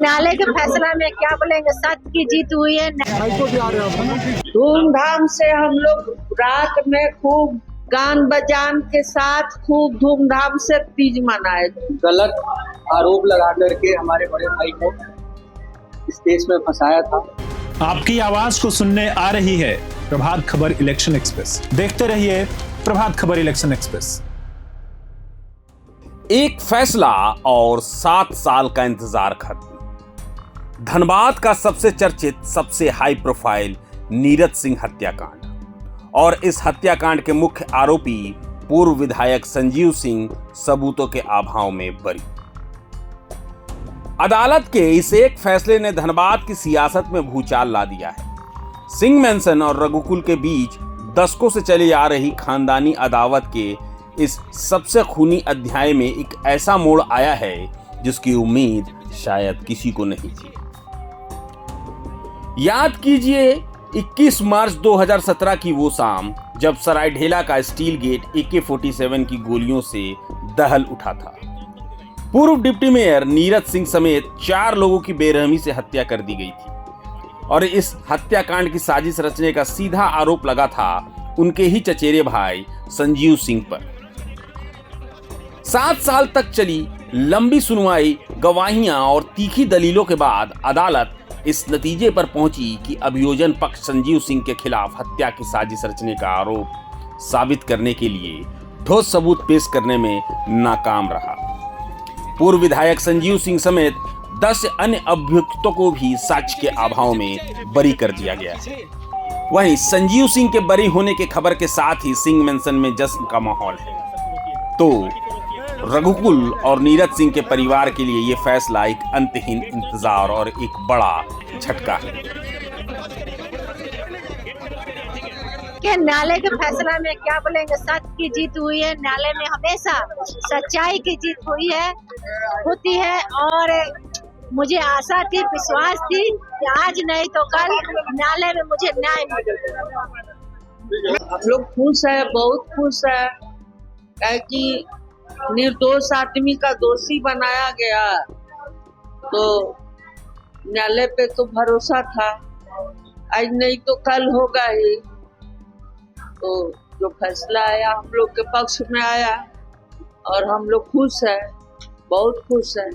न्यायालय के फैसला में क्या बोलेंगे, सत्य की जीत हुई है। धूमधाम से हम लोग रात में खूब गान बजान के साथ खूब धूमधाम से तीज मनाए। गलत आरोप लगा करके हमारे बड़े भाई को इस केस में फंसाया था। आपकी आवाज को सुनने आ रही है प्रभात खबर इलेक्शन एक्सप्रेस। देखते रहिए प्रभात खबर इलेक्शन एक्सप्रेस। एक फैसला और 7 साल का इंतजार खत्म। धनबाद का सबसे चर्चित, सबसे हाई प्रोफाइल नीरज सिंह हत्याकांड और इस हत्याकांड के मुख्य आरोपी पूर्व विधायक संजीव सिंह सबूतों के अभाव में बरी। अदालत के इस एक फैसले ने धनबाद की सियासत में भूचाल ला दिया है। सिंह मेंशन और रघुकुल के बीच दशकों से चली आ रही खानदानी अदावत के इस सबसे खूनी अध्याय में एक ऐसा मोड़ आया है जिसकी उम्मीद शायद किसी को नहीं थी। याद कीजिए 21 मार्च 2017 की वो शाम जब सरायढेला का स्टील गेट AK-47 की गोलियों से दहल उठा था। पूर्व डिप्टी मेयर नीरज सिंह समेत 4 लोगों की बेरहमी से हत्या कर दी गई थी और इस हत्याकांड की साजिश रचने का सीधा आरोप लगा था उनके ही चचेरे भाई संजीव सिंह पर। 7 साल तक चली लंबी सुनवाई, गवाहियां और तीखी दलीलों के बाद अदालत इस नतीजे पर पहुंची कि अभियोजन पक्ष संजीव सिंह के खिलाफ हत्या की साजिश रचने का आरोप साबित करने के लिए ठोस सबूत पेश करने में नाकाम रहा। पूर्व विधायक संजीव सिंह समेत 10 अन्य अभियुक्तों को भी साक्ष्य के अभाव में बरी कर दिया गया है। वहीं संजीव सिंह के बरी होने की खबर के साथ ही सिंह मेंशन में जश्न का माहौल है। तो रघुकुल और नीरज सिंह के परिवार के लिए यह फैसला एक अंतहीन इंतजार और एक बड़ा झटका है। कि न्यायालय के फैसला में क्या बोलेंगे, सत्य की जीत हुई है। न्यायालय में हमेशा सच्चाई की जीत होती है और मुझे आशा थी, विश्वास थी कि आज नहीं तो कल न्यायालय में मुझे न्याय मिलेगा। हम लोग खुश है, बहुत खुश है कि निर्दोष आदमी का दोषी बनाया गया। तो न्यायालय पे तो भरोसा था, आज नहीं तो कल होगा ही। तो जो फैसला आया हम लोग के पक्ष में आया और हम लोग खुश है, बहुत खुश है।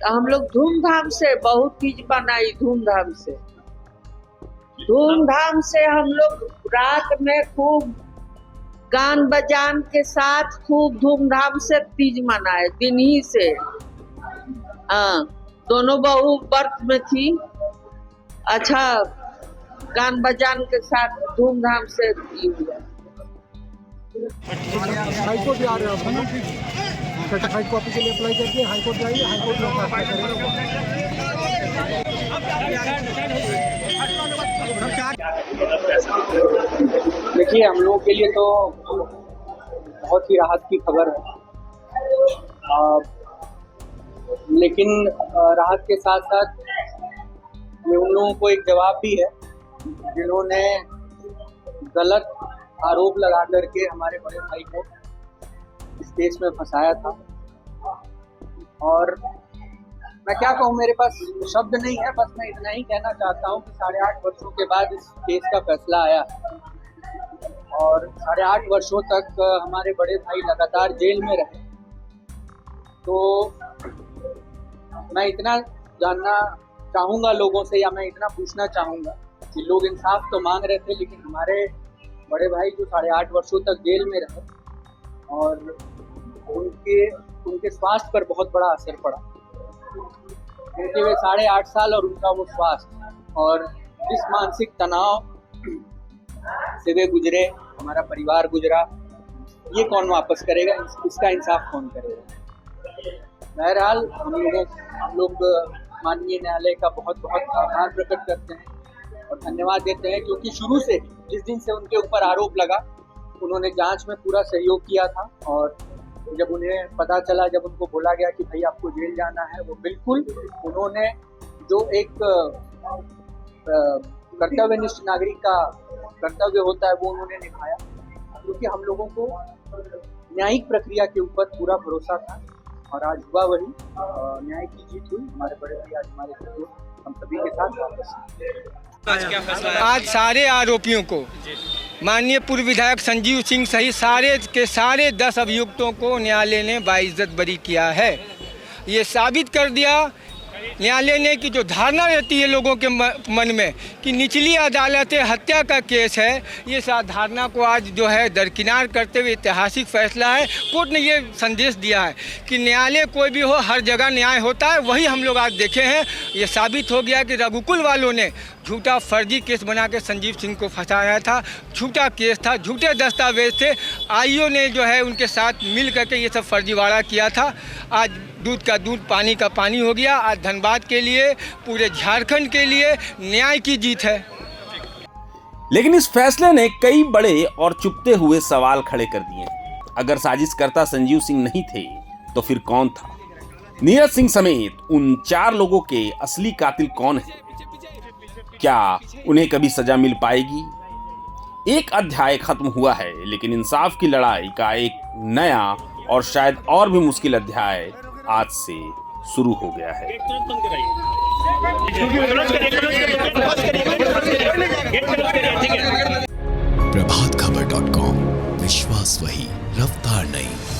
हम लोग धूमधाम से बहुत चीज बनाई, धूमधाम से हम लोग रात में खूब गान बजान के साथ खूब धूमधाम से तीज मनाए। दिन ही से दोनों बहू व्रत में थी। अच्छा, गान बजान के साथ धूमधाम से तीज हुआ। हाईकोर्ट जा रहे हो ना, सर्टिफाइड कॉपी के लिए अप्लाई करके हाईकोर्ट जाइए, हाईकोर्ट में देखिए, हम लोगों के लिए तो बहुत ही राहत की खबर है, लेकिन राहत के साथ साथ ये उन लोगों को एक जवाब भी है जिन्होंने गलत आरोप लगा करके हमारे बड़े भाई को इस केस में फंसाया था। और मैं क्या कहूँ, मेरे पास शब्द नहीं है, बस मैं इतना ही कहना चाहता हूँ कि 8.5 वर्षों के बाद इस केस का फैसला आया और 8.5 वर्षों तक हमारे बड़े भाई लगातार जेल में रहे। तो मैं इतना जानना चाहूँगा लोगों से, या मैं इतना पूछना चाहूँगा कि लोग इंसाफ तो मांग रहे थे, लेकिन हमारे बड़े भाई जो 8.5 वर्षों तक जेल में रहे और उनके स्वास्थ्य पर बहुत बड़ा असर पड़ा, क्योंकि वे 8.5 साल और उनका वो स्वास्थ्य और जिस मानसिक तनाव से वे गुजरे, हमारा परिवार गुजरा, ये कौन वापस करेगा, इसका इंसाफ कौन करेगा। बहरहाल हम लोग माननीय न्यायालय का बहुत बहुत आभार प्रकट करते हैं और धन्यवाद देते हैं, क्योंकि शुरू से जिस दिन से उनके ऊपर आरोप लगा उन्होंने जांच में पूरा सहयोग किया था। और जब उन्हें पता चला, जब उनको बोला गया कि भाई आपको जेल जाना है, वो बिल्कुल उन्होंने जो एक कर्तव्यनिष्ठ नागरिक का कर्तव्य होता है वो उन्होंने निभाया, क्योंकि हम लोगों को न्यायिक प्रक्रिया के ऊपर पूरा भरोसा था और आज हुआ वही। न्याय की जीत हुई। हमारे बड़े भाई आज हमारे साथ, हम सभी के साथ वापस। आज सारे आरोपियों को, माननीय पूर्व विधायक संजीव सिंह सहित सारे के सारे 10 अभियुक्तों को न्यायालय ने बाइज्जत बरी किया है। ये साबित कर दिया न्यायालय ने कि जो धारणा रहती है लोगों के मन में कि निचली अदालत हत्या का केस है, ये धारणा को आज जो है दरकिनार करते हुए ऐतिहासिक फैसला है। कोर्ट ने ये संदेश दिया है कि न्यायालय कोई भी हो, हर जगह न्याय होता है। वही हम लोग आज देखे हैं। ये साबित हो गया कि रघुकुल वालों ने झूठा फर्जी केस बना के संजीव सिंह को फंसाया था। झूठा केस था, झूठे दस्तावेज थे। आईओ ने जो है उनके साथ मिल करके ये सब फर्जीवाड़ा किया था। आज दूध का दूध, पानी का पानी हो गया। आज धनबाद के लिए, पूरे झारखंड के लिए न्याय की जीत है। लेकिन इस फैसले ने कई बड़े और चुपते हुए सवाल खड़े कर दिए। अगर साजिशकर्ता संजीव सिंह नहीं थे तो फिर कौन था? नीरज सिंह समेत उन 4 लोगों के असली कातिल कौन है? क्या उन्हें कभी सजा मिल पाएगी? एक अध्याय खत्म हुआ है, लेकिन इंसाफ की लड़ाई का एक नया और शायद और भी मुश्किल अध्याय आज से शुरू हो गया है। प्रभातखबर.com, विश्वास वही, रफ्तार नहीं।